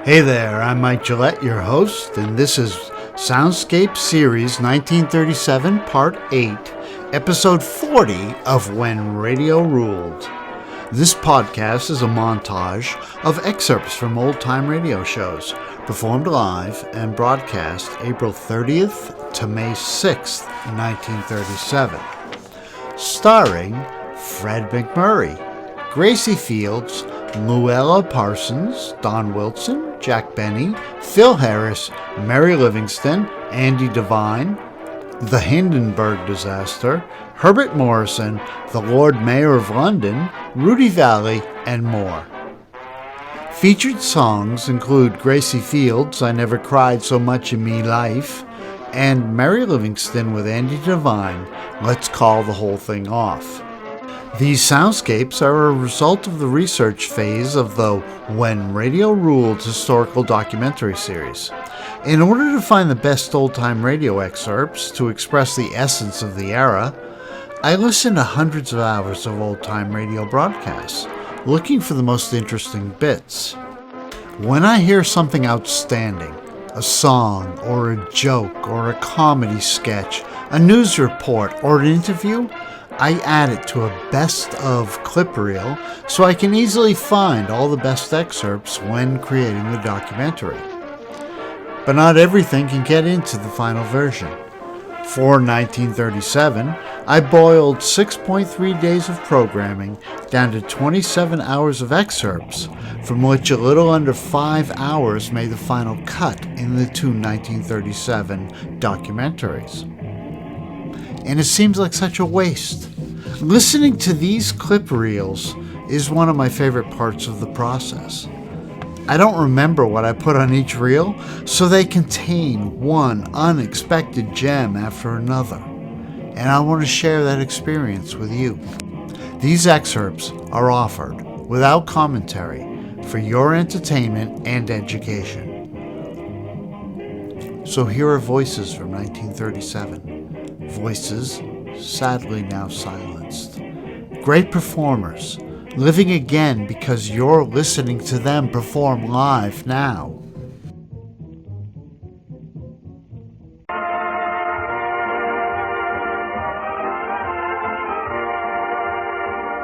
Hey there, I'm Mike Gillette, your host, and this is Soundscape Series 1937, Part 8, Episode 40 of When Radio Ruled. This podcast is a montage of excerpts from old-time radio shows, performed live and broadcast April 30th to May 6th, 1937. Starring Fred MacMurray, Gracie Fields, Louella Parsons, Don Wilson, Jack Benny, Phil Harris, Mary Livingston, Andy Devine, the Hindenburg disaster, Herbert Morrison, the Lord Mayor of London, Rudy Vallee, and more. Featured songs include Gracie Fields' I Never Cried So Much in Me Life, and Mary Livingston with Andy Devine, Let's Call the Whole Thing Off. These soundscapes are a result of the research phase of the When Radio Ruled historical documentary series. In order to find the best old-time radio excerpts to express the essence of the era, I listened to hundreds of hours of old-time radio broadcasts, looking for the most interesting bits. When I hear something outstanding, a song or a joke or a comedy sketch, a news report or an interview, I add it to a best of clip reel so I can easily find all the best excerpts when creating the documentary. But not everything can get into the final version. For 1937, I boiled 6.3 days of programming down to 27 hours of excerpts, from which a little under 5 hours made the final cut in the two 1937 documentaries. And it seems like such a waste. Listening to these clip reels is one of my favorite parts of the process. I don't remember what I put on each reel, so they contain one unexpected gem after another, and I want to share that experience with you. These excerpts are offered without commentary for your entertainment and education. So here are voices from 1937. Voices sadly now silenced. Great performers, living again because you're listening to them perform live now.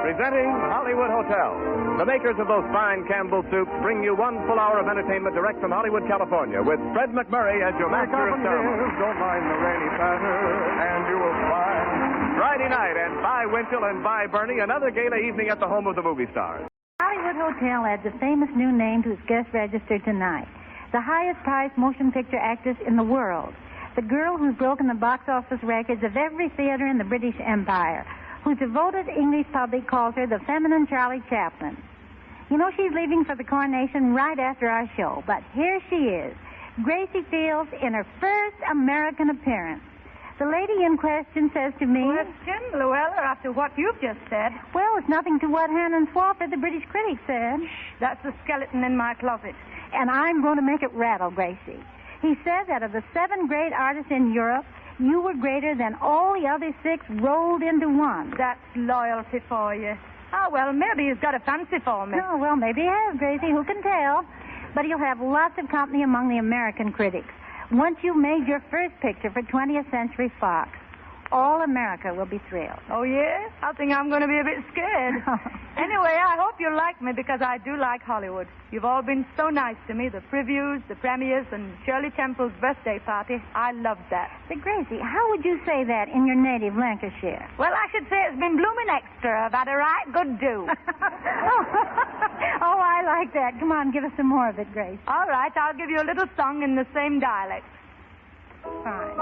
Presenting Hollywood Hotel. The makers of those fine Campbell soups bring you one full hour of entertainment direct from Hollywood, California, with Fred MacMurray as your master of ceremonies. Don't mind the rainy patter, and you will find. Friday night, and bye Winchell and bye Bernie, another gala evening at the home of the movie stars. Hollywood Hotel adds a famous new name to its guest register tonight. The highest-priced motion picture actress in the world. The girl who's broken the box office records of every theater in the British Empire, whose devoted English public calls her the feminine Charlie Chaplin. You know, she's leaving for the coronation right after our show, but here she is, Gracie Fields, in her first American appearance. The lady in question says to me... Question, Louella, after what you've just said. Well, it's nothing to what Hannon Swafford, the British critic, said. That's the skeleton in my closet. And I'm going to make it rattle, Gracie. He says out of the 7 great artists in Europe, you were greater than all the other 6 rolled into one. That's loyalty for you. Oh, well, maybe he's got a fancy for me. Oh, well, maybe he has, Gracie. Who can tell? But he'll have lots of company among the American critics. Once you've made your first picture for 20th Century Fox, all America will be thrilled. Oh, yeah? I think I'm going to be a bit scared. Anyway, I hope you like me because I do like Hollywood. You've all been so nice to me. The previews, the premieres, and Shirley Temple's birthday party. I loved that. But, Gracie, how would you say that in your native Lancashire? Well, I should say it's been blooming extra. I've had a right good do. Oh, I like that. Come on, give us some more of it, Grace. All right, I'll give you a little song in the same dialect. Fine.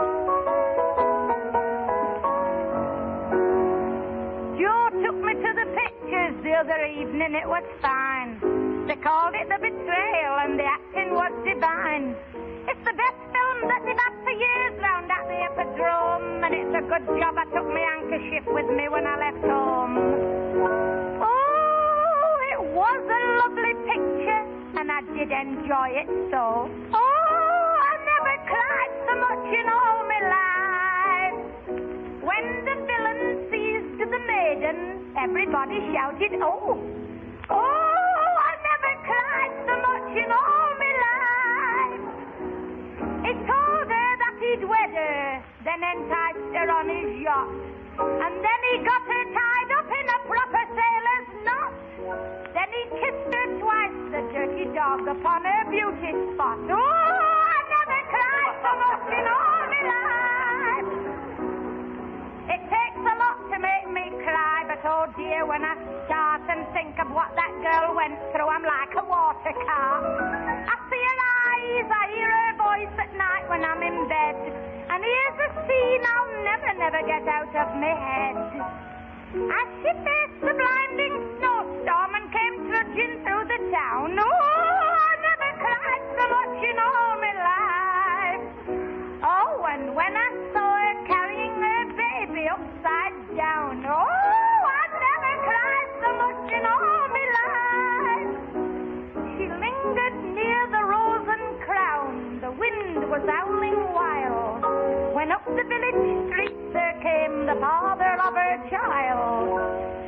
Joe took me to the pictures the other evening. It was fine. They called it The Betrayal, and the acting was divine. It's the best film that they've had for years round at the Hippodrome, and it's a good job I took my handkerchief with me when I left home. Oh, it was a lovely picture, and I did enjoy it so. Oh, I never cried so much in all my life. When the villain seized the maiden, everybody shouted, oh. Oh, I never cried so much in all my life. on his yacht. And then he got her tied up in a proper sailor's knot. Then he kissed her twice, the dirty dog, upon her beauty spot. Oh, I never cried so much in all my life. It takes a lot to make me cry, but oh dear, when I start and think of what that girl went through, I'm like a water cart. I see her eyes, I hear her voice at night when I'm in bed, and here's a scene I'll never get out of my head. As she faced the blinding snowstorm and came trudging through the town, oh, I never cried so much in all my life. Oh, and when I saw her carrying her baby upside down, oh, I never cried so much in all my life. She lingered near the Rose and Crown. The wind was howling wild. When up the village street there came the father of her child.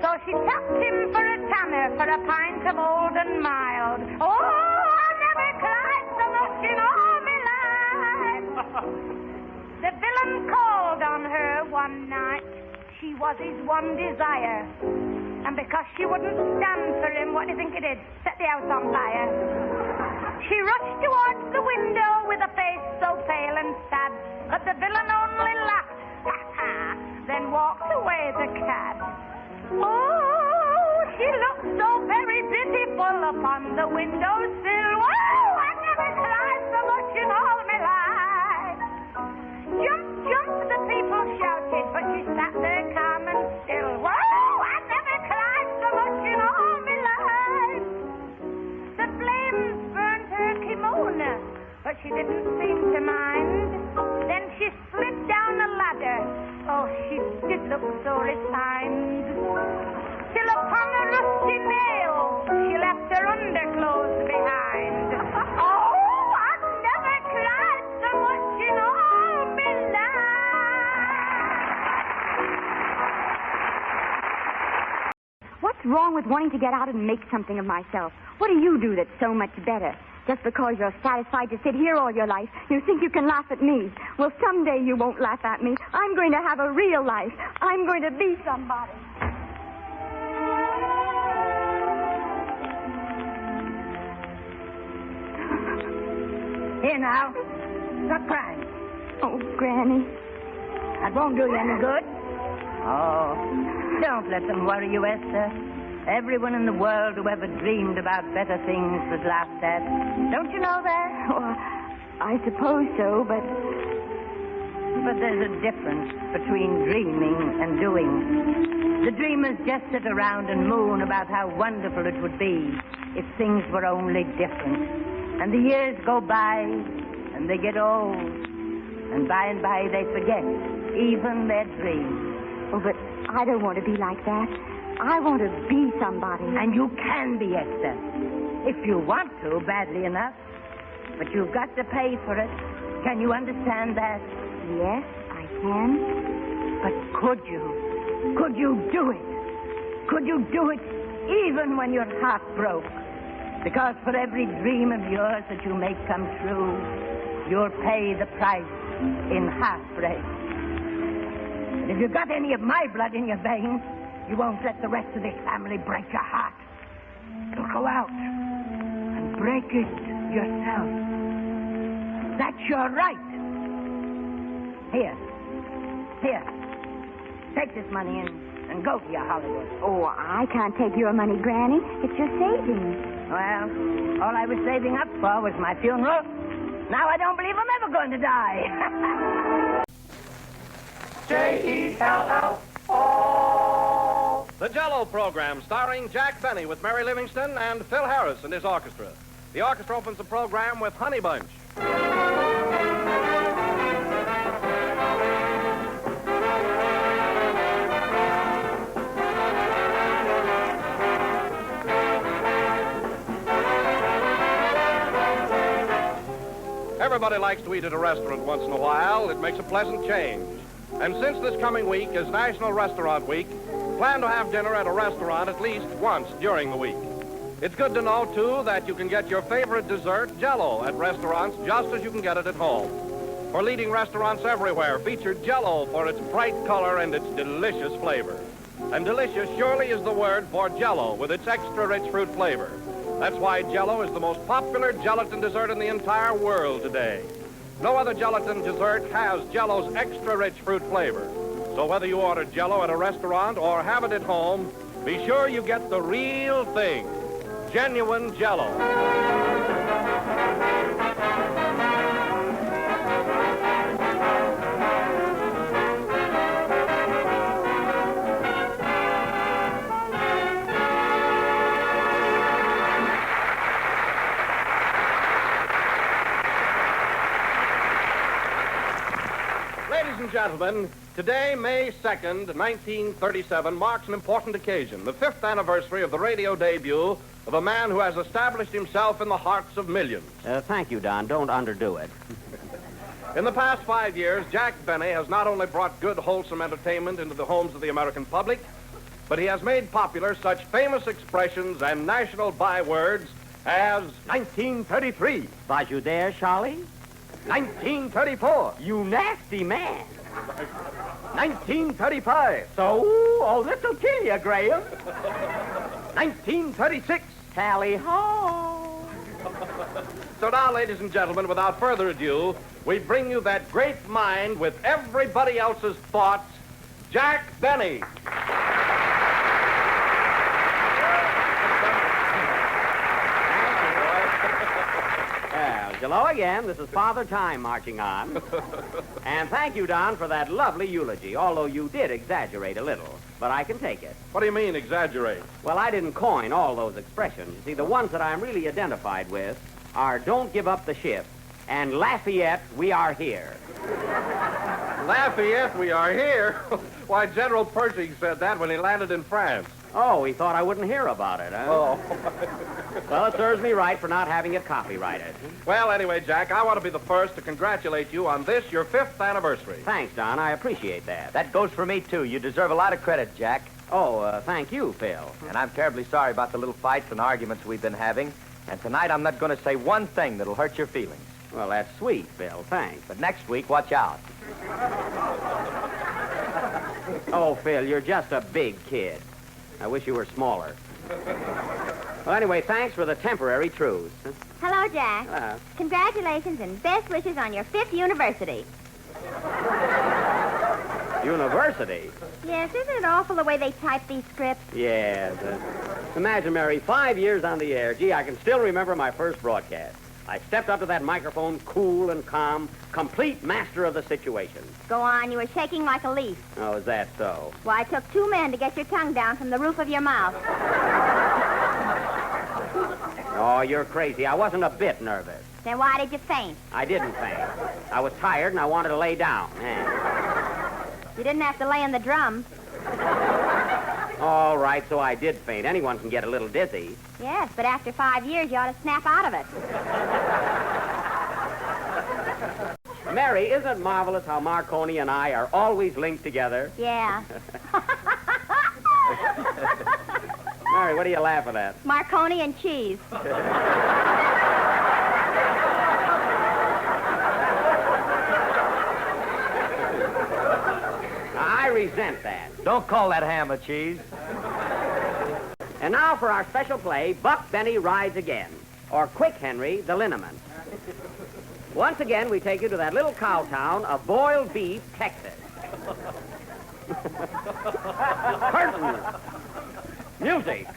So she tapped him for a tanner, for a pint of old and mild. Oh, I never cried so much in all my life. The villain called on her one night. She was his one desire. And because she wouldn't stand for him, what do you think he did? Set the house on fire. She rushed towards the window with a face so pale and sad, but the villain only laughed, ha-ha, then walked away the cad. Oh, she looked so very beautiful upon the windowsill. Oh, I never cried so much in all my life. Jump, jump, the people shouted, but she sat there calm and still. Whoa, I never cried so much in all my life. The flames burned her kimono, but she didn't seem to mind. Then she slid down a ladder. Oh, she did look so refined. Till upon a rusty nail, she left her underclothes behind. Oh, I've never cried so much in all my life. What's wrong with wanting to get out and make something of myself? What do you do that's so much better? Just because you're satisfied to sit here all your life, you think you can laugh at me. Well, someday you won't laugh at me. I'm going to have a real life. I'm going to be somebody. Here now. Stop crying. Oh, Granny. That won't do you any good. Oh, don't let them worry you, Esther. Everyone in the world who ever dreamed about better things was laughed at. Don't you know that? Oh, I suppose so, but there's a difference between dreaming and doing. The dreamers just sit around and moon about how wonderful it would be if things were only different. And the years go by, and they get old, and by they forget even their dreams. Oh, but I don't want to be like that. I want to be somebody. And you can be, Esther. If you want to, badly enough. But you've got to pay for it. Can you understand that? Yes, I can. But could you? Could you do it? Could you do it even when your heart broke? Because for every dream of yours that you make come true, you'll pay the price in heartbreak. And if you've got any of my blood in your veins, you won't let the rest of this family break your heart. You'll go out and break it yourself. That's your right. Here. Take this money and go to your Hollywood. Oh, I can't take your money, Granny. It's your savings. Well, all I was saving up for was my funeral. Now I don't believe I'm ever going to die. J-E-L-L-O. The Jell-O program, starring Jack Benny with Mary Livingston and Phil Harris and his orchestra. The orchestra opens the program with Honey Bunch. Everybody likes to eat at a restaurant once in a while. It makes a pleasant change. And since this coming week is National Restaurant Week, plan to have dinner at a restaurant at least once during the week. It's good to know, too, that you can get your favorite dessert, Jell-O, at restaurants just as you can get it at home. for leading restaurants everywhere feature Jell-O for its bright color and its delicious flavor. And delicious surely is the word for Jell-O with its extra-rich fruit flavor. That's why Jell-O is the most popular gelatin dessert in the entire world today. No other gelatin dessert has Jell-O's extra-rich fruit flavor. So whether you order Jell-O at a restaurant or have it at home, be sure you get the real thing, genuine Jell-O. Ladies and gentlemen, today, May 2nd, 1937, marks an important occasion, the 5th anniversary of the radio debut of a man who has established himself in the hearts of millions. Thank you, Don. Don't underdo it. In the past 5 years, Jack Benny has not only brought good, wholesome entertainment into the homes of the American public, but he has made popular such famous expressions and national bywords as 1933. Was you there, Charlie? 1934. You nasty man. 1935. So? Oh, this'll kill you, Graham. 1936. Tally ho. So now, ladies and gentlemen, without further ado, we bring you that great mind with everybody else's thoughts, Jack Benny. Hello again. This is Father Time marching on. And thank you, Don, for that lovely eulogy, although you did exaggerate a little. But I can take it. What do you mean, exaggerate? Well, I didn't coin all those expressions. You see, the ones that I'm really identified with are don't give up the ship and Lafayette, we are here. Lafayette, we are here? Why, General Pershing said that when he landed in France. Oh, he thought I wouldn't hear about it, huh? Oh. Well, it serves me right for not having it copyrighted. Well, anyway, Jack, I want to be the first to congratulate you on this, your 5th anniversary. Thanks, Don. I appreciate that. That goes for me, too. You deserve a lot of credit, Jack. Oh, thank you, Phil. And I'm terribly sorry about the little fights and arguments we've been having. And tonight I'm not going to say one thing that'll hurt your feelings. Well, that's sweet, Phil. Thanks. But next week, watch out. Oh, Phil, you're just a big kid. I wish you were smaller. Well, anyway, thanks for the temporary truce. Hello, Jack. Hello. Congratulations and best wishes on your 5th university. University? Yes, isn't it awful the way they type these scripts? Yes. Imagine, Mary, 5 years on the air. Gee, I can still remember my first broadcast. I stepped up to that microphone cool and calm, complete master of the situation. Go on, you were shaking like a leaf. Oh, is that so? Why, it took 2 men to get your tongue down from the roof of your mouth. Oh, you're crazy. I wasn't a bit nervous. Then why did you faint? I didn't faint. I was tired and I wanted to lay down. You didn't have to lay in the drum. All right, so I did faint. Anyone can get a little dizzy. Yes, but after 5 years, you ought to snap out of it. Mary, isn't it marvelous how Marconi and I are always linked together? Yeah. Mary, what are you laughing at? Marconi and cheese. I resent that. Don't call that ham a cheese. And now for our special play, Buck Benny Rides Again, or Quick Henry, the Linneman. Once again, we take you to that little cow town of Boiled Beef, Texas. Curtain. Music.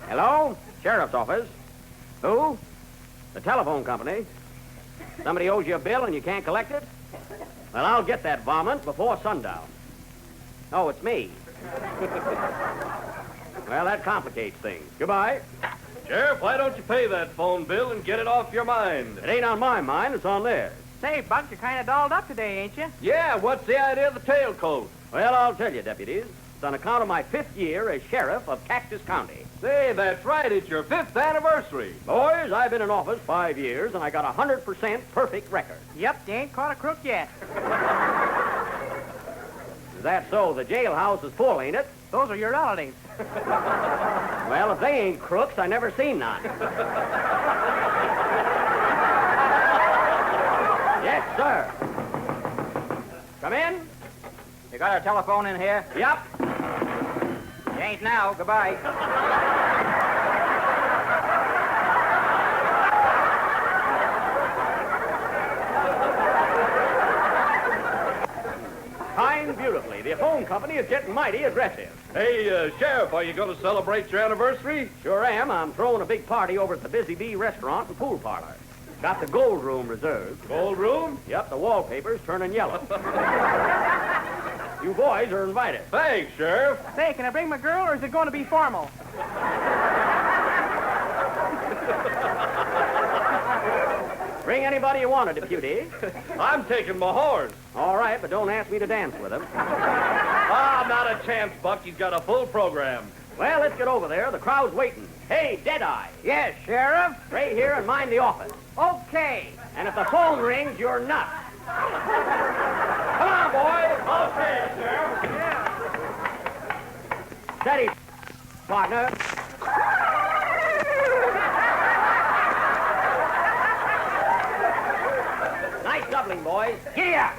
Hello? Sheriff's office. Who? The telephone company. Somebody owes you a bill and you can't collect it? Well, I'll get that varmint before sundown. Oh, it's me. Well, that complicates things. Goodbye. Sheriff, why don't you pay that phone bill and get it off your mind? It ain't on my mind, it's on theirs. Say, Buck, you're kind of dolled up today, ain't you? Yeah, what's the idea of the tailcoat? Well, I'll tell you, deputies. It's on account of my 5th year as sheriff of Cactus County. Say, that's right. It's your 5th anniversary. Boys, I've been in office 5 years, and I got a 100% perfect record. Yep, you ain't caught a crook yet. Is that so? The jailhouse is full, ain't it? Those are your relatives. Well, if they ain't crooks, I never seen none. Yes, sir. Come in. You got a telephone in here? Yep. You ain't now. Goodbye. Timed beautifully. The phone company is getting mighty aggressive. Hey, Sheriff, are you going to celebrate your anniversary? Sure am. I'm throwing a big party over at the Busy Bee restaurant and pool parlor. Got the gold room reserved. Gold room? Yep, the wallpaper's turning yellow. You boys are invited. Thanks, Sheriff. Say, can I bring my girl, or is it going to be formal? Bring anybody you want, Deputy. I'm taking my horse. All right, but don't ask me to dance with him. Not a chance, Buck. He's got a full program. Well, let's get over there. The crowd's waiting. Hey, Deadeye. Yes, Sheriff? Stay here and mind the office. Okay. And if the phone rings, you're nuts. Come on, boys. Okay, Sheriff. Yeah. Steady, partner. Nice doubling, boys. Yeah.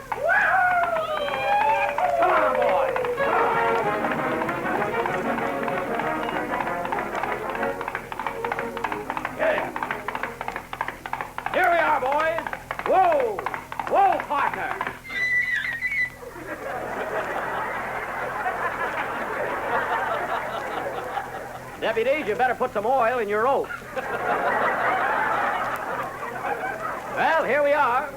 Come on, boys. Yeah. Here we are, boys. Whoa. Whoa, partner. Deputies, you better put some oil in your oats. Well, here we are.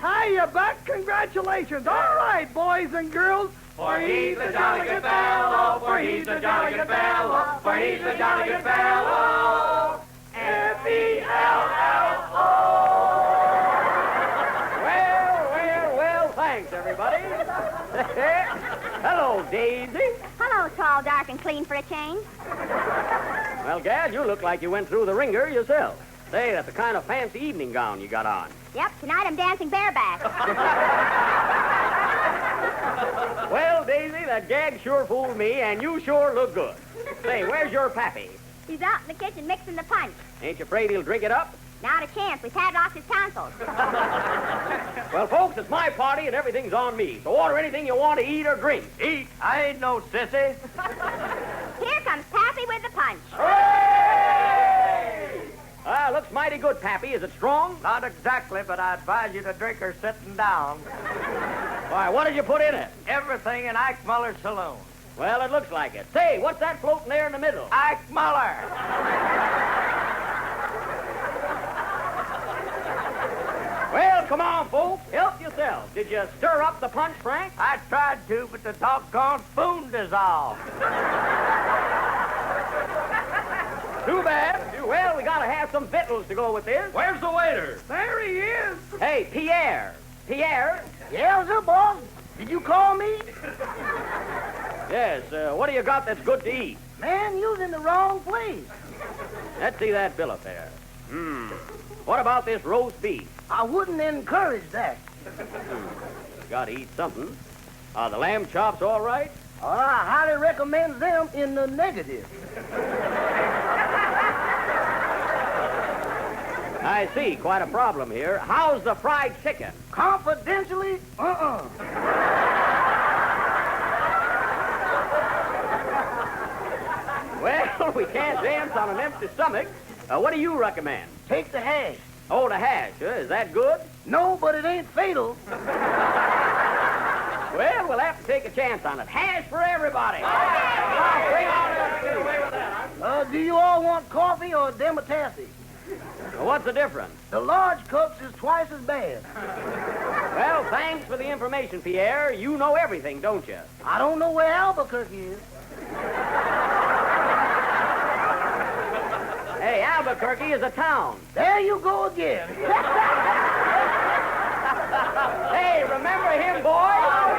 Hiya, Buck. Congratulations. All right, boys and girls. For he's a jolly good fellow, for he's a jolly good fellow, for he's a jolly good fellow. F-E-L-L-O. Well, thanks, everybody. Hello, Daisy. Hello, tall, dark, and clean for a change. Well, Gad, you look like you went through the ringer yourself. Say, that's the kind of fancy evening gown you got on. Yep, tonight I'm dancing bareback. Well, Daisy, that gag sure fooled me, and you sure look good. Say, where's your pappy? He's out in the kitchen mixing the punch. Ain't you afraid he'll drink it up? Not a chance. We've had lost his tonsils. Well, folks, it's my party, and everything's on me. So order anything you want to eat or drink. Eat? I ain't no sissy. Here comes Pappy with the punch. Looks mighty good, Pappy. Is it strong? Not exactly, but I advise you to drink her sitting down. Why, what did you put in it? Everything in Ike Muller's saloon. Well, it looks like it. Say, what's that floating there in the middle? Ike Muller. Well, come on, folks. Help yourselves. Did you stir up the punch, Frank? I tried to, but the doggone spoon dissolved. Too bad. Well, we gotta have some victuals to go with this. Where's the waiter? There he is. Hey, Pierre. Pierre? Yeah, sir, boss. Did you call me? Yes, what do you got that's good to eat? Man, you's in the wrong place. Let's see that bill of fare. What about this roast beef? I wouldn't encourage that. Gotta eat something. Are the lamb chops all right? I highly recommend them in the negative. I see. Quite a problem here. How's the fried chicken? Confidentially, Well, we can't dance on an empty stomach. What do you recommend? Take the hash. Oh, the hash. Is that good? No, but it ain't fatal. Well, we'll have to take a chance on it. Hash for everybody. Bring on it. Get away with that. Do you all want coffee or demitasse? What's the difference? The large cups is twice as bad. Well, thanks for the information, Pierre. You know everything, don't you? I don't know where Albuquerque is. Hey, Albuquerque is a town. There you go again. Hey, remember him, boys?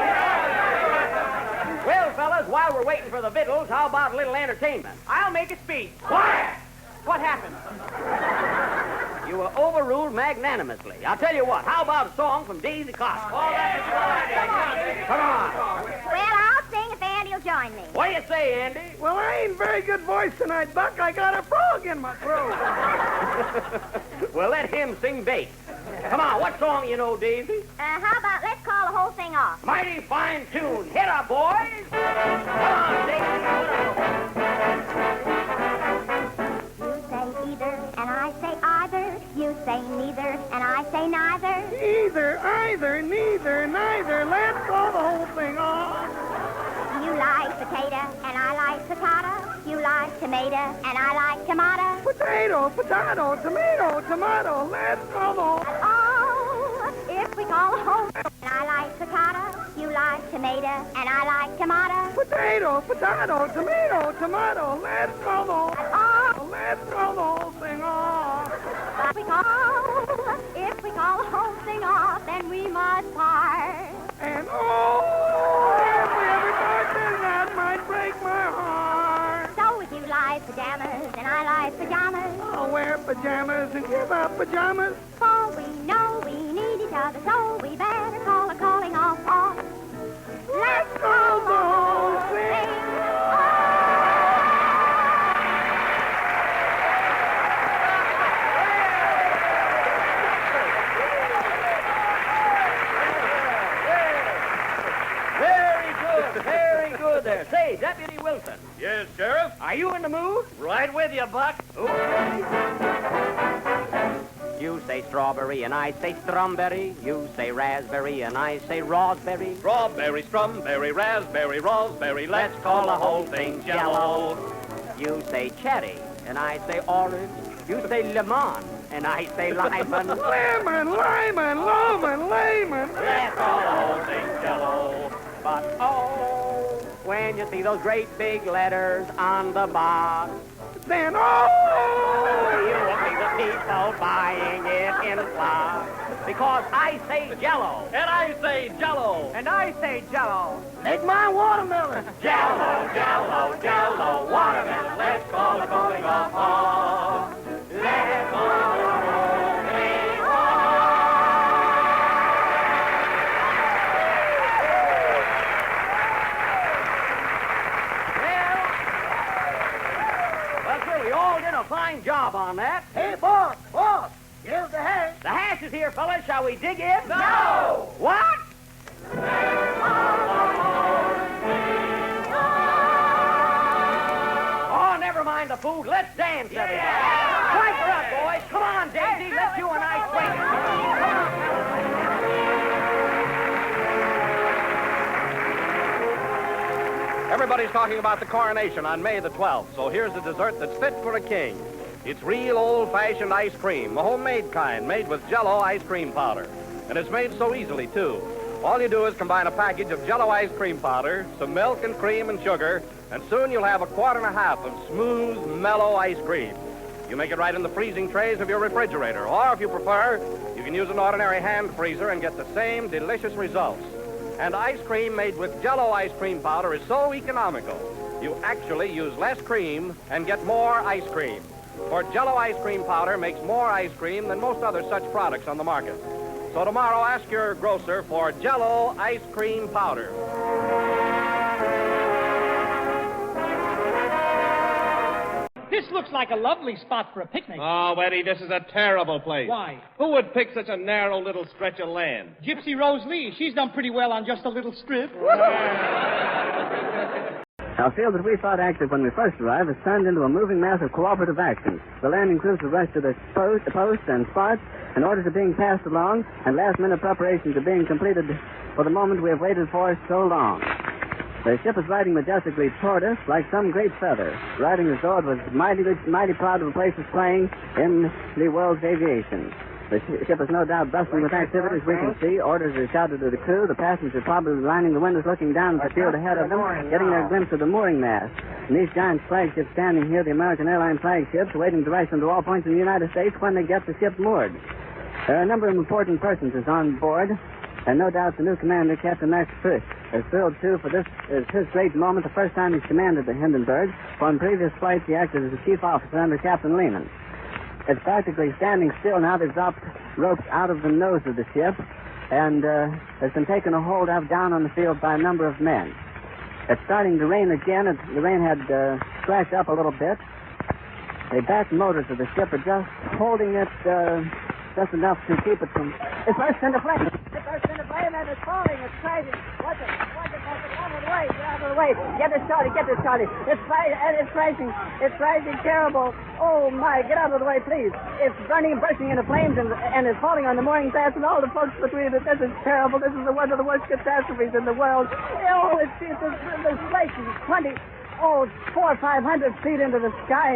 Well, fellas, while we're waiting for the victuals, how about a little entertainment? I'll make a speech. Quiet! What happened? You were overruled magnanimously. I'll tell you what. How about a song from Daisy Cox? Come on. Well, I'll sing if Andy'll join me. What do you say, Andy? Well, I ain't very good voice tonight, Buck. I got a frog in my throat. Well, let him sing bass. Come on, what song you know, Daisy? How about let's call the whole thing off? Mighty fine tune. Hit her, boys. Come on, Daisy. You say either, and I say either. You say neither, and I say neither. Either, neither. Let's call the whole thing off. You like potato, and I like potato. You like tomato, and I like tomato. Potato, tomato. Let's call the whole... Oh, if we call the whole thing, and I like potato. You like tomato, and I like tomato. Potato, tomato. Let's call the whole... Let's call the whole thing off. If we call the whole thing off, then we must part. And if we ever part, then that might break my heart. So if you like pajamas, and I like pajamas. I'll wear pajamas and give up pajamas. For we know we need each other, so we better call the calling off. Let's call the whole thing off. Very good there. Say, Deputy Wilson. Yes, Sheriff? Are you in the mood? Right with you, Buck. Okay. You say strawberry and I say strawberry. You say raspberry and I say raspberry. Strawberry, strawberry, raspberry, raspberry. Let's call the whole thing Jello. You say cherry and I say orange. You say lemon and I say lemon. Lemon. Let's call the whole thing Jello. But oh, when you see those great big letters on the box, then you will see the people buying it in stock. Because I say Jello. And I say Jello. And I say Jello. make my watermelon. Jello, watermelon. Let's call the calling off. Let's call the whole thing off. Well, sir, we all did a fine job on that. Hey, boss, here's the hash. The hash is here, fellas. Shall we dig in? No! What? Oh, never mind the food. Let's dance, everybody. Strike her up, boys. Come on, Daisy. Let's you and I swing. Everybody's talking about the coronation on May the 12th, so here's a dessert that's fit for a king. It's real old-fashioned ice cream, a homemade kind, made with Jell-O ice cream powder. And it's made so easily, too. All you do is combine a package of Jell-O ice cream powder, some milk and cream and sugar, and soon you'll have a quart and a half of smooth, mellow ice cream. You make it right in the freezing trays of your refrigerator, or if you prefer, you can use an ordinary hand freezer and get the same delicious results. And ice cream made with Jell-O ice cream powder is so economical. You actually use less cream and get more ice cream. For Jell-O ice cream powder makes more ice cream than most other such products on the market. So tomorrow, ask your grocer for Jell-O ice cream powder. This looks like a lovely spot for a picnic. Oh, Eddie, this is a terrible place. Why? Who would pick such a narrow little stretch of land? Gypsy Rose Lee. She's done pretty well on just a little strip. Our field that we thought active when we first arrived has turned into a moving mass of cooperative action. The landing crews have rushed to the posts and spots, and orders are being passed along, and last-minute preparations are being completed for the moment we have waited for so long. The ship is riding majestically toward us like some great feather, riding as though it was mighty proud of the place it's playing in the world's aviation. The ship is no doubt bustling with activities we can see. Orders are shouted to the crew. The passengers probably lining the windows looking down at the field ahead of them, getting their glimpse of the mooring mast. And these giant flagships standing here, the American airline flagships, waiting to race them to all points in the United States when they get the ship moored. There are a number of important personages on board, and no doubt the new commander, Captain Max Frisch, is thrilled, too, for this is his great moment, the first time he's commanded the Hindenburg, for in previous flights he acted as a chief officer under Captain Lehman. It's practically standing still now. They've dropped ropes out of the nose of the ship, and has been taken a hold of down on the field by a number of men. It's starting to rain again. The rain had scratched up a little bit. The back motors of the ship are just holding it just enough to keep it from... It's burst into flame. It burst into flame, and it's falling. It's crashing. Watch it. Watch it. Watch it. Out of the way. Get out of the way. Get this started. Get this started. It's crashing. It's crashing terrible. Oh, my. Get out of the way, please. It's burning and bursting into flames, and it's falling on the mooring mast and all the folks between it. This is terrible. This is one of the worst catastrophes in the world. Oh, it's this place is 400 or 500 feet into the sky.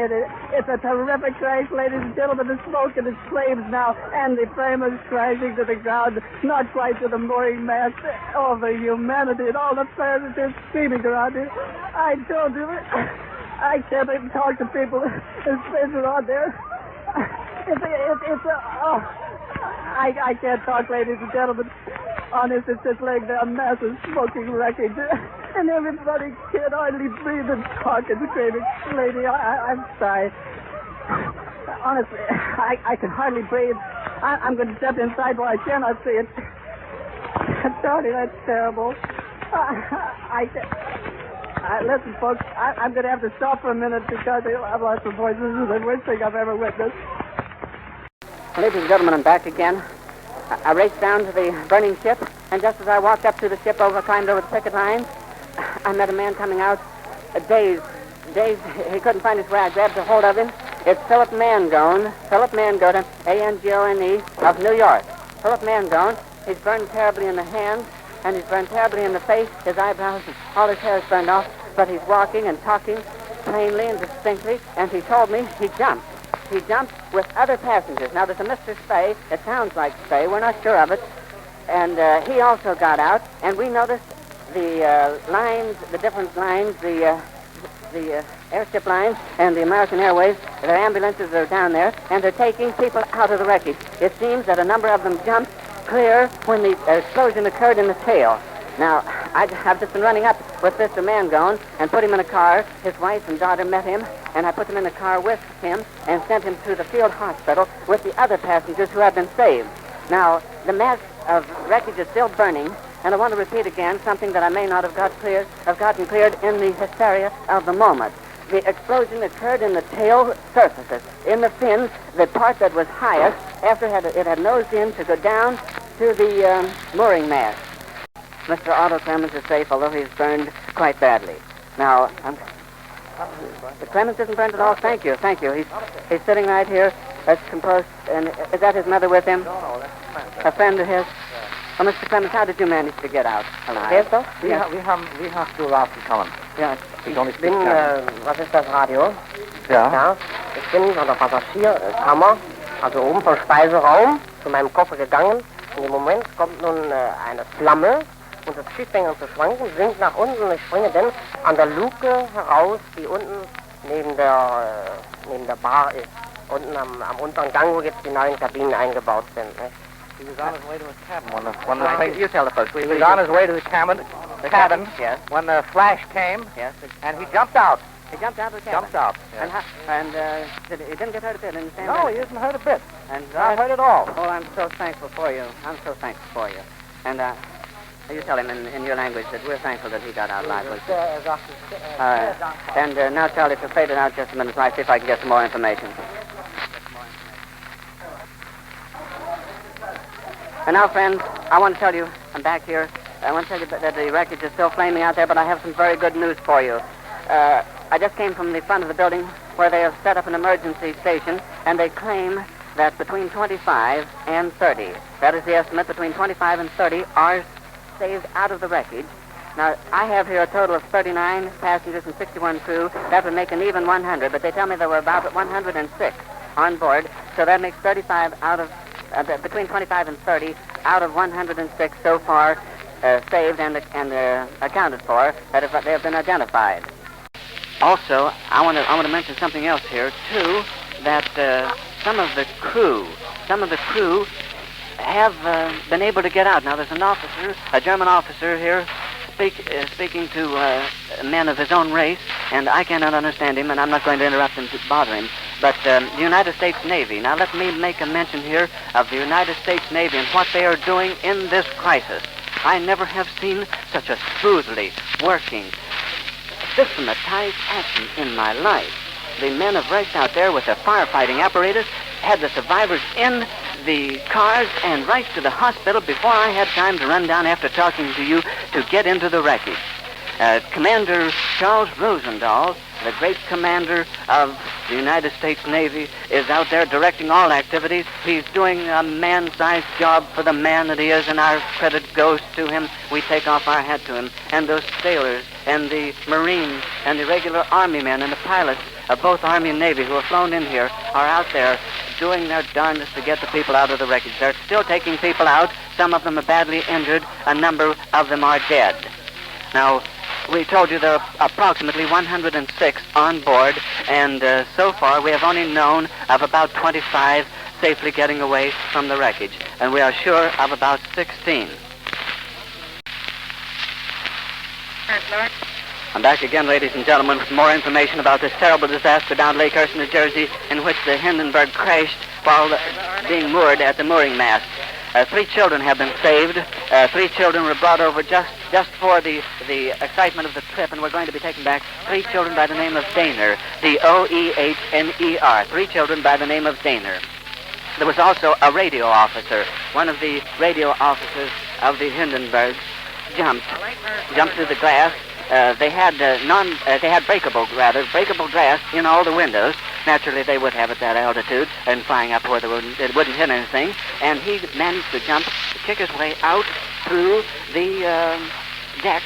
It's a terrific crash, ladies and gentlemen. The smoke and the flames now, and the frame is crashing to the ground, not quite to the mooring mast. Oh, the humanity and all the passengers screaming around here. I told you, I can't even talk to people. There's spaces on there. I can't talk, ladies and gentlemen. Honest, it's just laying there, a massive smoking wreckage. And everybody can't hardly breathe and talk and screaming. Lady, I'm sorry. Honestly, I can hardly breathe. I'm going to step inside where I cannot see it. Tony, that's terrible. Listen, folks, I'm going to have to stop for a minute because I've lost my voice. This is the worst thing I've ever witnessed. Ladies and gentlemen, I'm back again. I raced down to the burning ship, and just as I walked up to the ship, climbed over the picket lines, I met a man coming out, dazed. He couldn't find his way. I grabbed a hold of him. It's Philip Mangone, A-N-G-O-N-E, of New York. Philip Mangone. He's burned terribly in the hands, and he's burned terribly in the face. His eyebrows, all his hair is burned off, but he's walking and talking plainly and distinctly, and he told me he jumped. He jumped with other passengers. Now, there's a Mr. Spay. It sounds like Spay. We're not sure of it. And he also got out, and we noticed the lines, the different lines, the airship lines and the American Airways. Their ambulances are down there, and they're taking people out of the wreckage. It seems that a number of them jumped clear when the explosion occurred in the tail. Now, I've just been running up with Mr. Mangone and put him in a car. His wife and daughter met him, and I put them in the car with him and sent him to the field hospital with the other passengers who have been saved. Now, the mass of wreckage is still burning, and I want to repeat again something that I may not have gotten cleared in the hysteria of the moment. The explosion occurred in the tail surfaces, in the fins, the part that was highest, after it had nosed in to go down to the mooring mast. Mr. Otto Clemens is safe, although he's burned quite badly. Now, the Clemens isn't burned at all. Thank you. He's sitting right here. That's composed. And is that his mother with him? No, that's a friend. A friend of his? Well, Mr. Clemens, how did you manage to get out alive? Wir haben zu rausgekommen. Ja. Ich bin, was ist das Radio? Ja. Ich bin von der Passagierkammer, also oben vom Speiseraum, zu meinem Koffer gegangen. Und im Moment kommt nun eine Flamme und das Schiff fängt an zu schwanken, sinkt nach unten und ich springe dann an der Luke heraus, die unten neben der Bar ist. Unten am unteren Gang, wo jetzt die neuen Kabinen eingebaut sind. Ne? He was on his way to his cabin when the thing... You tell the folks. He was on his way to the cabin, yes, when the flash came, yes, and he jumped out. He jumped out of the cabin? Jumped out, yes. He didn't get hurt a bit in the same No, way? he isn't hurt a bit. And Not hurt at all. Oh, I'm so thankful for you. And you tell him in your language that we're thankful that he got out alive. And now, Charlie, if you'll fade it out just a minute, I'll see if I can get some more information. And now, friends, I want to tell you, I'm back here. I want to tell you that the wreckage is still flaming out there, but I have some very good news for you. I just came from the front of the building where they have set up an emergency station, and they claim that between 25 and 30, that is the estimate, between 25 and 30 are saved out of the wreckage. Now, I have here a total of 39 passengers and 61 crew. That would make an even 100, but they tell me there were about 106 on board, so that makes 35 out of... between 25 and 30 out of 106 so far saved and accounted for that they have been identified. Also, I want to mention something else here too. That some of the crew have been able to get out. Now, there's an officer, a German officer here, speaking to men of his own race, and I cannot understand him, and I'm not going to interrupt him to bother him. but the United States Navy. Now, let me make a mention here of the United States Navy and what they are doing in this crisis. I never have seen such a smoothly working, systematized action in my life. The men have raced out there with their firefighting apparatus, had the survivors in the cars and right to the hospital before I had time to run down after talking to you to get into the wreckage. Commander Charles Rosendahl, the great commander of the United States Navy, is out there directing all activities. He's doing a man-sized job for the man that he is, and our credit goes to him. We take off our hat to him. And those sailors and the Marines and the regular Army men and the pilots of both Army and Navy who have flown in here are out there doing their darndest to get the people out of the wreckage. They're still taking people out. Some of them are badly injured. A number of them are dead. Now, we told you there are approximately 106 on board, and so far we have only known of about 25 safely getting away from the wreckage, and we are sure of about 16. I'm back again, ladies and gentlemen, with more information about this terrible disaster down Lakehurst, New Jersey, in which the Hindenburg crashed while being moored at the mooring mast. 3 children have been saved. 3 children were brought over just for the excitement of the trip, and we're going to be taking back 3 children by the name of Daner, D-O-E-H-N-E-R, 3 children by the name of Daner. There was also a radio officer. One of the radio officers of the Hindenburg jumped through the glass. They had breakable glass in all the windows. Naturally, they would have at that altitude and flying up where it wouldn't hit anything. And he managed to kick his way out through the deck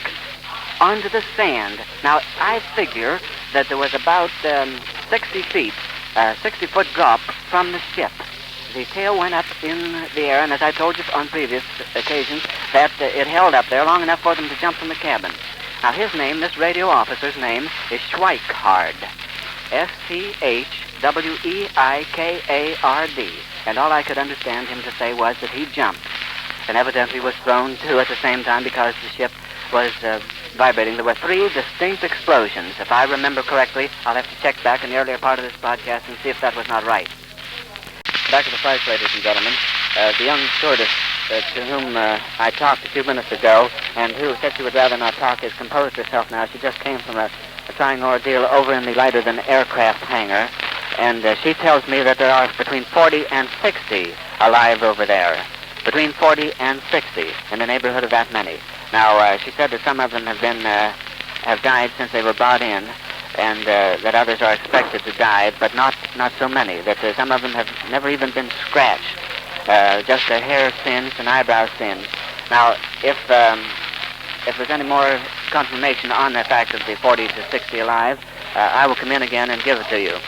onto the sand. Now, I figure that there was about 60 feet, 60-foot drop from the ship. The tail went up in the air, and as I told you on previous occasions, that it held up there long enough for them to jump from the cabin. Now, his name, this radio officer's name, is Schweikard. S-C-H-W-E-I-K-A-R-D. And all I could understand him to say was that he jumped, and evidently was thrown, too, at the same time because the ship was vibrating. There were 3 distinct explosions. If I remember correctly, I'll have to check back in the earlier part of this broadcast and see if that was not right. Back to the fight, ladies and gentlemen. The young stewardess to whom I talked a few minutes ago, and who said she would rather not talk, has composed herself now. She just came from a trying ordeal over in the lighter-than-aircraft hangar, and she tells me that there are between 40 and 60 alive over there. Between 40 and 60, in the neighborhood of that many. Now, she said that some of them have died since they were brought in, and that others are expected to die, but not so many. That some of them have never even been scratched, just their hair singed and eyebrows singed. Now, if there's any more confirmation on the fact of the 40 to 60 alive, I will come in again and give it to you.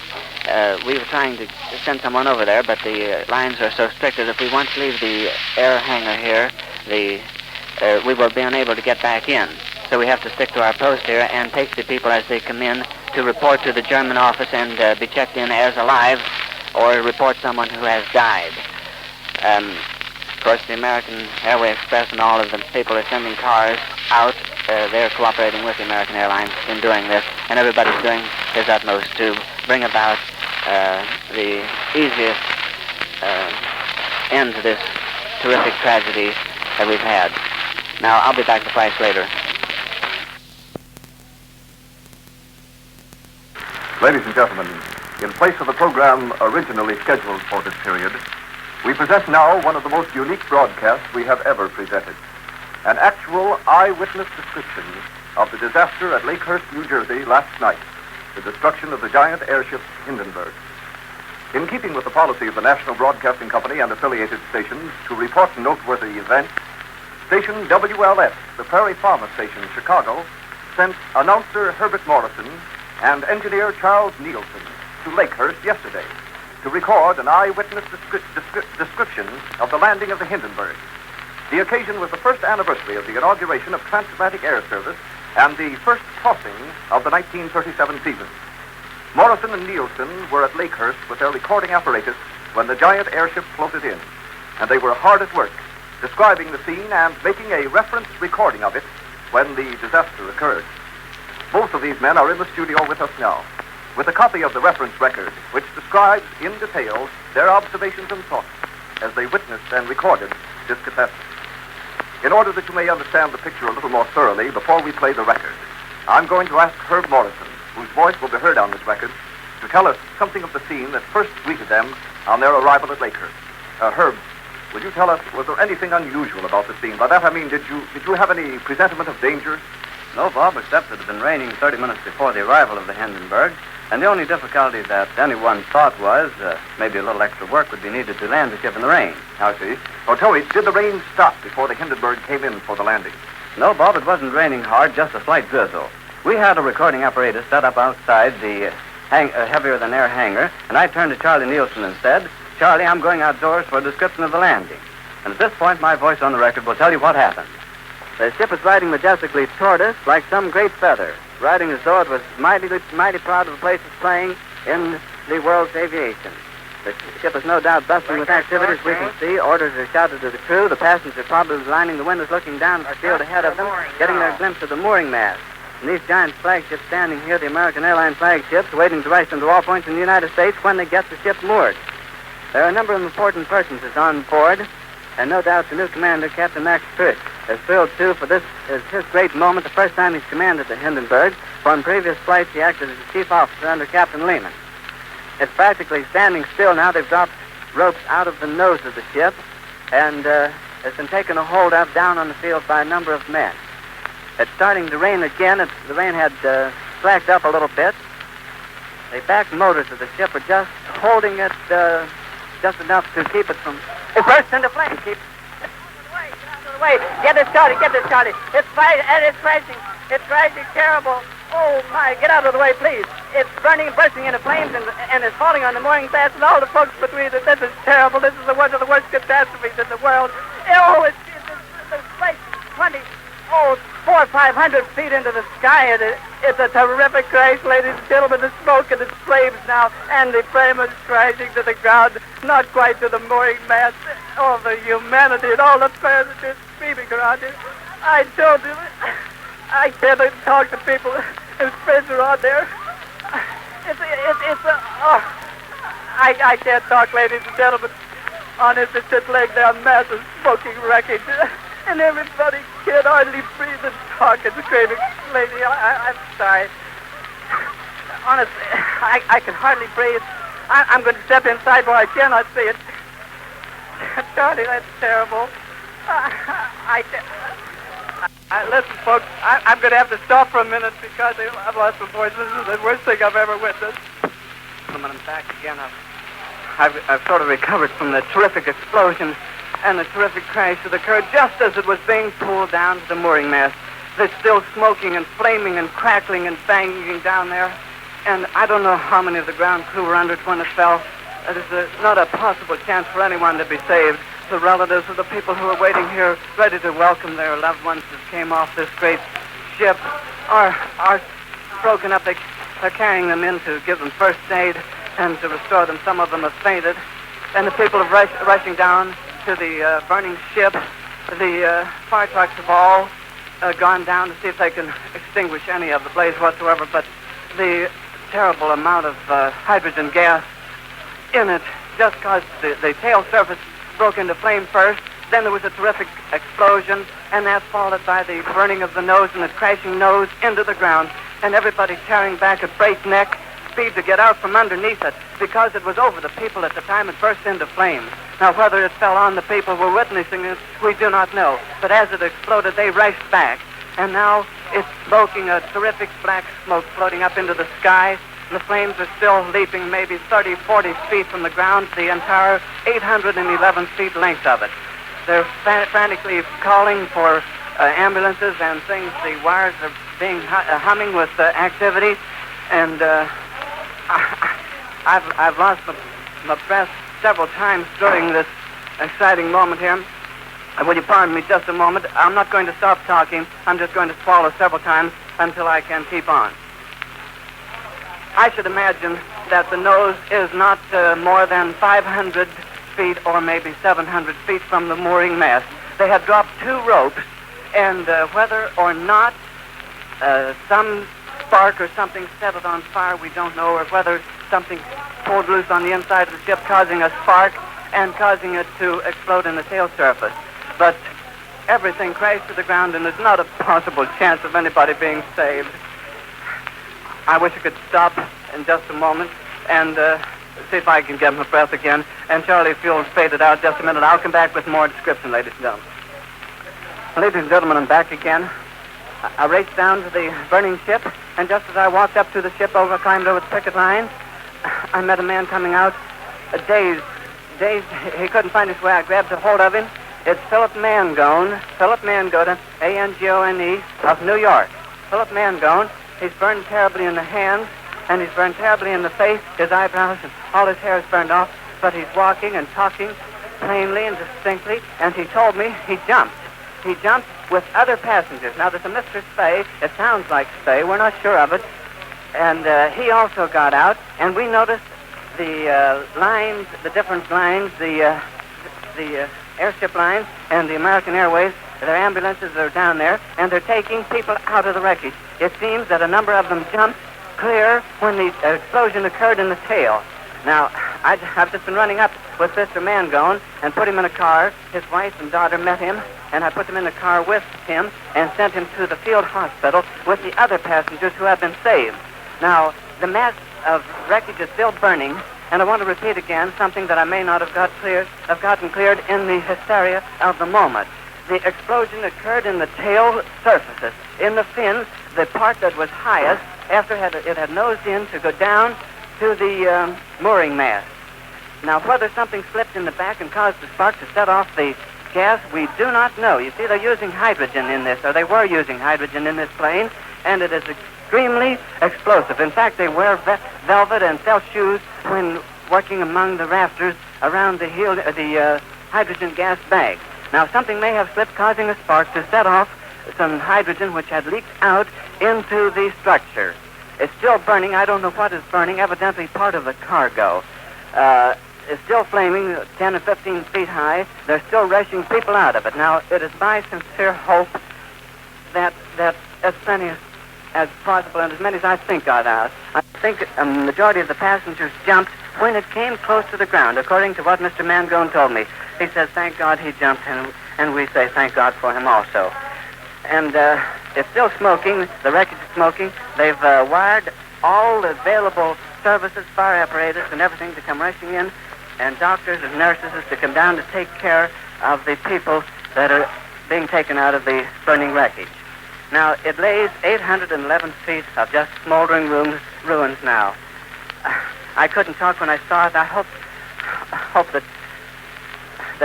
We were trying to send someone over there, but the lines are so strict that if we once leave the air hangar here, we will be unable to get back in. So we have to stick to our post here and take the people as they come in to report to the German office and be checked in as alive, or report someone who has died. Of course, the American Airway Express and all of the people are sending cars out. They're cooperating with the American Airlines in doing this, and everybody's doing his utmost to bring about the easiest end to this terrific tragedy that we've had. Now, I'll be back to Price later. Ladies and gentlemen, in place of the program originally scheduled for this period, we present now one of the most unique broadcasts we have ever presented. An actual eyewitness description of the disaster at Lakehurst, New Jersey last night, the destruction of the giant airship Hindenburg. In keeping with the policy of the National Broadcasting Company and affiliated stations to report noteworthy events, station WLS, the Prairie Farmer Station, Chicago, sent announcer Herbert Morrison and engineer Charles Nielsen to Lakehurst yesterday to record an eyewitness description of the landing of the Hindenburg. The occasion was the first anniversary of the inauguration of transatlantic air service and the first crossing of the 1937 season. Morrison and Nielsen were at Lakehurst with their recording apparatus when the giant airship floated in, and they were hard at work, describing the scene and making a reference recording of it when the disaster occurred. Both of these men are in the studio with us now. with a copy of the reference record, which describes in detail their observations and thoughts as they witnessed and recorded this catastrophe. In order that you may understand the picture a little more thoroughly, before we play the record, I'm going to ask Herb Morrison, whose voice will be heard on this record, to tell us something of the scene that first greeted them on their arrival at Lakehurst. Herb, will you tell us, was there anything unusual about the scene? By that I mean, did you have any presentiment of danger? No, Bob, except it had been raining 30 minutes before the arrival of the Hindenburg, and the only difficulty that anyone thought was maybe a little extra work would be needed to land the ship in the rain. I see. Oh, tell me, did the rain stop before the Hindenburg came in for the landing? No, Bob, it wasn't raining hard, just a slight drizzle. We had a recording apparatus set up outside the heavier-than-air hangar, and I turned to Charlie Nielsen and said, "Charlie, I'm going outdoors for a description of the landing." And at this point, my voice on the record will tell you what happened. The ship was riding majestically toward us like some great feather, riding as though it was mighty proud of the place it's playing in the world's aviation. The ship is no doubt bustling with activity, as we can see. Orders are shouted to the crew. The passengers are probably lining the windows looking down at the field ahead of them, getting their glimpse of the mooring mast. And these giant flagships standing here, the American airline flagships, waiting to race them to all points in the United States when they get the ship moored. There are a number of important personages on board, and no doubt the new commander, Captain Max Frisch, is thrilled, too, for this is his great moment, the first time he's commanded the Hindenburg, for in previous flights he acted as a chief officer under Captain Lehman. It's practically standing still now. They've dropped ropes out of the nose of the ship, and it's been taken a hold of down on the field by a number of men. It's starting to rain again. The rain had slacked up a little bit. The back motors of the ship are just holding it just enough to keep it from... It bursts into flames. Get out of the way. Get this, Charlie. It's crashing. It's crashing terrible. Oh, my. Get out of the way, please. It's bursting into flames, and it's falling on the mooring mast and all the folks between it. This is terrible. This is one of the worst catastrophes in the world. Oh, it's like 400 or 500 feet into the sky, and it's a terrific crash, ladies and gentlemen. The smoke and the flames now, and the frame is crashing to the ground, not quite to the mooring mast. All the humanity and all the passengers screaming around it. I told you, I can't even talk to people whose friends are on there. I can't talk, ladies and gentlemen. Honest, it's just laying there, massive smoking wreckage. And everybody can't hardly breathe and talk and screaming. Lady, I'm sorry. Honestly, I can hardly breathe. I'm going to step inside where I cannot see it. Charlie, that's terrible. Listen, folks, I'm going to have to stop for a minute because I've lost my voice. This is the worst thing I've ever witnessed. I'm back again. I've sort of recovered from the terrific explosion and the terrific crash that occurred just as it was being pulled down to the mooring mast. It's still smoking and flaming and crackling and banging down there. And I don't know how many of the ground crew were under it when it fell. There's not a possible chance for anyone to be saved. The relatives of the people who are waiting here, ready to welcome their loved ones that came off this great ship, are broken up. They're carrying them in to give them first aid and to restore them. Some of them have fainted. And the people are rushing down to the burning ship. The fire trucks have all gone down to see if they can extinguish any of the blaze whatsoever, but the terrible amount of hydrogen gas in it just caused the tail surface broke into flame first. Then there was a terrific explosion, and that followed by the burning of the nose and the crashing nose into the ground, and everybody tearing back at breakneck speed to get out from underneath it, because it was over the people at the time it burst into flames. Now, whether it fell on the people who were witnessing it, we do not know. But as it exploded, they rushed back, and now it's smoking a terrific black smoke floating up into the sky. The flames are still leaping maybe 30, 40 feet from the ground, the entire 811 feet length of it. They're frantically calling for ambulances and things. The wires are being humming with activity, and I've lost my breath several times during this exciting moment here. Will you pardon me just a moment? I'm not going to stop talking. I'm just going to swallow several times until I can keep on. I should imagine that the nose is not more than 500 feet or maybe 700 feet from the mooring mast. They had dropped 2 ropes, and whether or not some spark or something set it on fire, we don't know, or whether something pulled loose on the inside of the ship, causing a spark and causing it to explode in the tail surface. But everything crashed to the ground, and there's not a possible chance of anybody being saved. I wish I could stop in just a moment and see if I can get my breath again. And Charlie, if you'll fade it out just a minute, I'll come back with more description, ladies and gentlemen. Ladies and gentlemen, I'm back again. I raced down to the burning ship, and just as I walked up to the ship, climbed over the picket line, I met a man coming out, dazed. He couldn't find his way. I grabbed a hold of him. It's Philip Mangone, A-N-G-O-N-E, of New York. Philip Mangone. He's burned terribly in the hands, and he's burned terribly in the face. His eyebrows and all his hair is burned off, but he's walking and talking plainly and distinctly, and he told me he jumped. He jumped with other passengers. Now, there's a Mr. Spay. It sounds like Spay. We're not sure of it. And he also got out, and we noticed the lines, the different lines, the airship lines and the American Airways. Their ambulances are down there, and they're taking people out of the wreckage. It seems that a number of them jumped clear when the explosion occurred in the tail. Now, I've just been running up with Mr. Mangone and put him in a car. His wife and daughter met him, and I put them in the car with him and sent him to the field hospital with the other passengers who have been saved. Now, the mass of wreckage is still burning, and I want to repeat again something that I may not have gotten cleared in the hysteria of the moment. The explosion occurred in the tail surfaces. In the fins, the part that was highest, after it had nosed in to go down to the mooring mast. Now, whether something slipped in the back and caused the spark to set off the gas, we do not know. You see, they're using hydrogen in this, or they were using hydrogen in this plane, and it is extremely explosive. In fact, they wear velvet and felt shoes when working among the rafters around the hydrogen gas bag. Now, something may have slipped, causing a spark to set off some hydrogen which had leaked out into the structure. It's still burning. I don't know what is burning. Evidently part of the cargo. It's still flaming 10 or 15 feet high. They're still rushing people out of it. Now, it is my sincere hope that as many as possible, and as many as I think are out, I think a majority of the passengers jumped when it came close to the ground, according to what Mr. Mangone told me. He says, thank God he jumped, and we say thank God for him also. And it's still smoking. The wreckage is smoking. They've wired all the available services, fire apparatus, and everything to come rushing in, and doctors and nurses to come down to take care of the people that are being taken out of the burning wreckage. Now, it lays 811 feet of just smoldering ruins now. I couldn't talk when I saw it. I hope that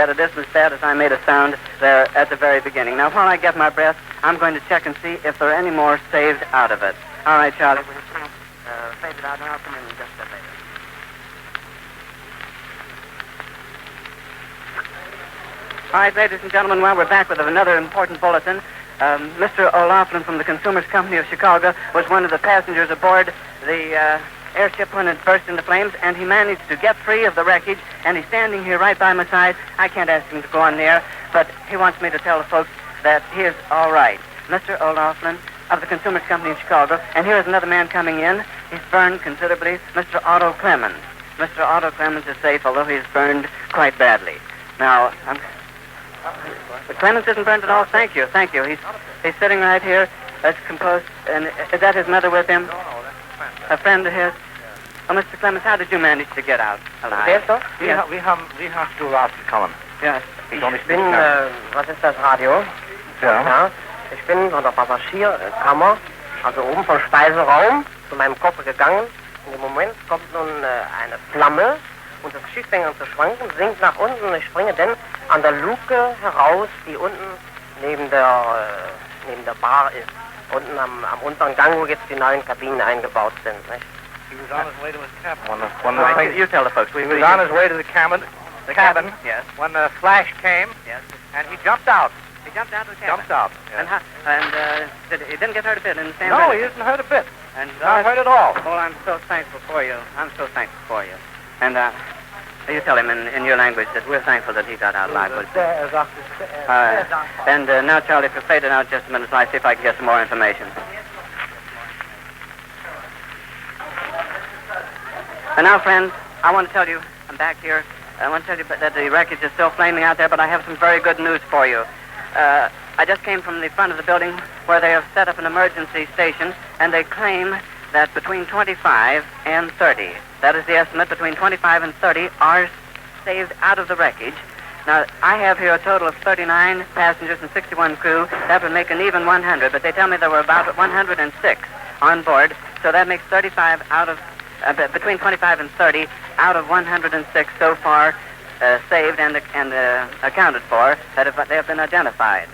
it isn't as bad as I made it sound there at the very beginning. Now, while I get my breath, I'm going to check and see if there are any more saved out of it. All right, Charlie. Fade it out, and I'll come in just a bit later. All right, ladies and gentlemen, well, we're back with another important bulletin. Mr. O'Loughlin from the Consumers Company of Chicago was one of the passengers aboard the airship when it burst into flames, and he managed to get free of the wreckage, and he's standing here right by my side. I can't ask him to go on there, but he wants me to tell the folks that he is all right. Mr. O'Loughlin of the Consumers Company in Chicago, and here is another man coming in. He's burned considerably, Mr. Otto Clemens. Mr. Otto Clemens is safe, although he's burned quite badly. Now, Clemens isn't burned at all. Thank you. He's sitting right here. That's composed. And is that his mother with him? No, that's a friend of his. Oh, Mr. Clemens, how did you manage to get out alive? Wie hast du rausgekommen? Yes. Ich bin, was ist das Radio? Ja. Ich bin von der Passagierkammer, also oben vom Speiseraum, zu meinem Koffer gegangen. In dem Moment kommt nun eine Flamme und das Schiff fängt an zu schwanken, sinkt nach unten. Ich springe dann an der Luke heraus, die unten neben der Bar ist. Unten am unteren Gang, wo jetzt die neuen Kabinen eingebaut sind. Nicht? He was on his way to his cabin. You tell the folks. He was on his way to the cabin. Yes. When the flash came. Yes. And he jumped out. He jumped out of the cabin. Jumped out. Yes. And he didn't get hurt a bit in the same No, he didn't hurt a bit. And not hurt at all. Well, I'm so thankful for you. And you tell him in your language that we're thankful that he got out alive. And now, Charlie, if you fade it out just a minute, so I see if I can get some more information. And now, friends, I want to tell you, I'm back here. I want to tell you that the wreckage is still flaming out there, but I have some very good news for you. I just came from the front of the building where they have set up an emergency station, and they claim that between 25 and 30, that is the estimate, between 25 and 30 are saved out of the wreckage. Now, I have here a total of 39 passengers and 61 crew. That would make an even 100, but they tell me there were about 106 on board, so that makes 35 out of, between 25 and 30 out of 106 so far saved and accounted for that they have been identified.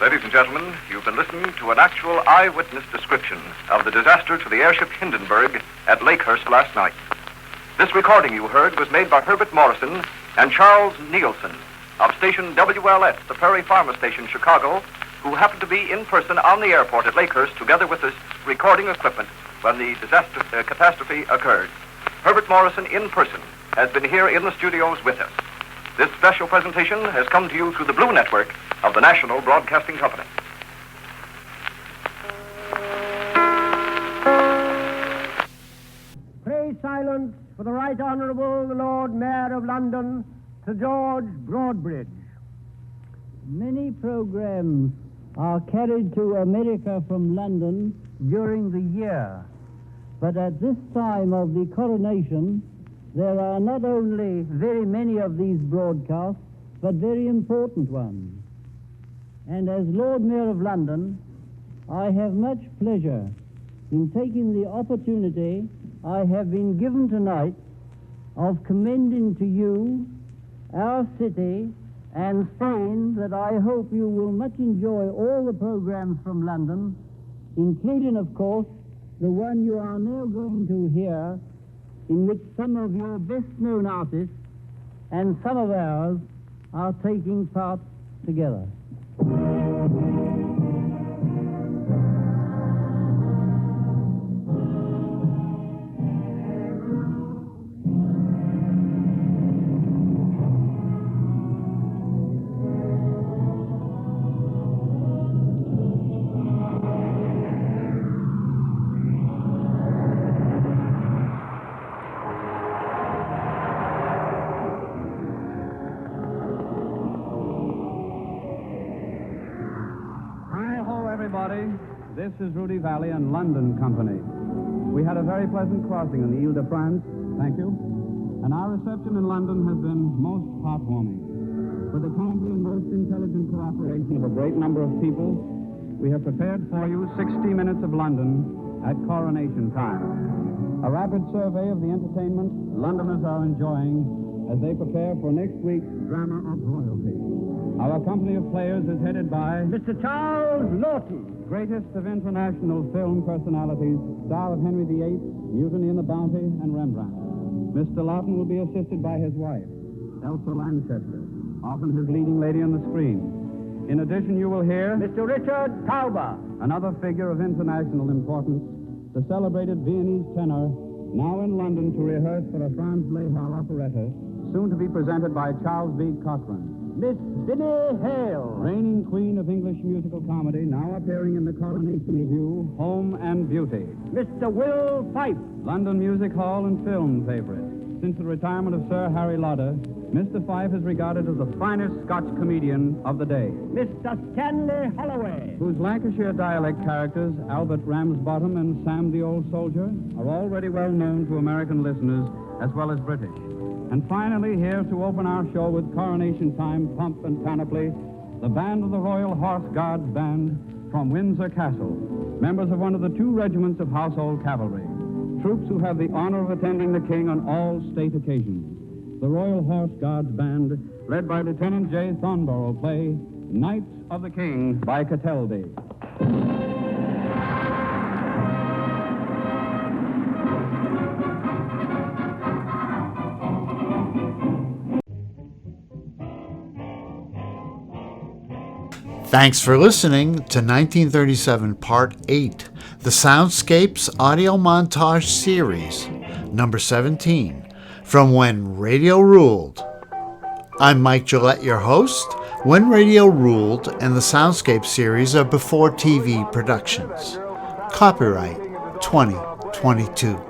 Ladies and gentlemen, you've been listening to an actual eyewitness description of the disaster to the airship Hindenburg at Lakehurst last night. This recording you heard was made by Herbert Morrison and Charles Nielsen of station WLS, the Prairie Farmer Station, Chicago, who happened to be in person on the airport at Lakehurst together with this recording equipment when the catastrophe occurred. Herbert Morrison in person has been here in the studios with us. This special presentation has come to you through the Blue Network of the National Broadcasting Company. Pray silence for the Right Honourable the Lord Mayor of London, Sir George Broadbridge. Many programs are carried to America from London during the year, but at this time of the coronation, there are not only very many of these broadcasts, but very important ones. And as Lord Mayor of London, I have much pleasure in taking the opportunity I have been given tonight of commending to you our city and saying that I hope you will much enjoy all the programs from London, including, of course, the one you are now going to hear, in which some of your best-known artists and some of ours are taking part together. This is Rudy, Vallee and London Company. We had a very pleasant crossing in the Ile-de-France, thank you, and our reception in London has been most heartwarming. With the kindly and most intelligent cooperation of a great number of people, we have prepared for you 60 minutes of London at coronation time. A rapid survey of the entertainment Londoners are enjoying as they prepare for next week's drama of royalty. Our company of players is headed by Mr. Charles Lawton, greatest of international film personalities, star of Henry VIII, Mutiny in the Bounty, and Rembrandt. Mr. Lawton will be assisted by his wife, Elsa Lanchester, often his leading lady on the screen. In addition, you will hear Mr. Richard Tauber, another figure of international importance, the celebrated Viennese tenor, now in London to rehearse for a Franz Lehar operetta, soon to be presented by Charles B. Cochrane. Miss Binnie Hale, reigning queen of English musical comedy, now appearing in the Coronation Review, Home and Beauty. Mr. Will Fife, London Music Hall and film favorite. Since the retirement of Sir Harry Lauder, Mr. Fife is regarded as the finest Scotch comedian of the day. Mr. Stanley Holloway, whose Lancashire dialect characters, Albert Ramsbottom and Sam the Old Soldier, are already well known to American listeners as well as British. And finally, here to open our show with coronation time pomp and panoply, the band of the Royal Horse Guards Band from Windsor Castle, members of one of the 2 regiments of Household Cavalry, troops who have the honor of attending the King on all state occasions. The Royal Horse Guards Band, led by Lieutenant J. Thornborough, play Knights of the King by Cateldi. Thanks for listening to 1937 Part 8, the Soundscapes Audio Montage Series, number 17, from When Radio Ruled. I'm Mike Gillette, your host. When Radio Ruled and the Soundscape series are Before TV Productions. Copyright 2022.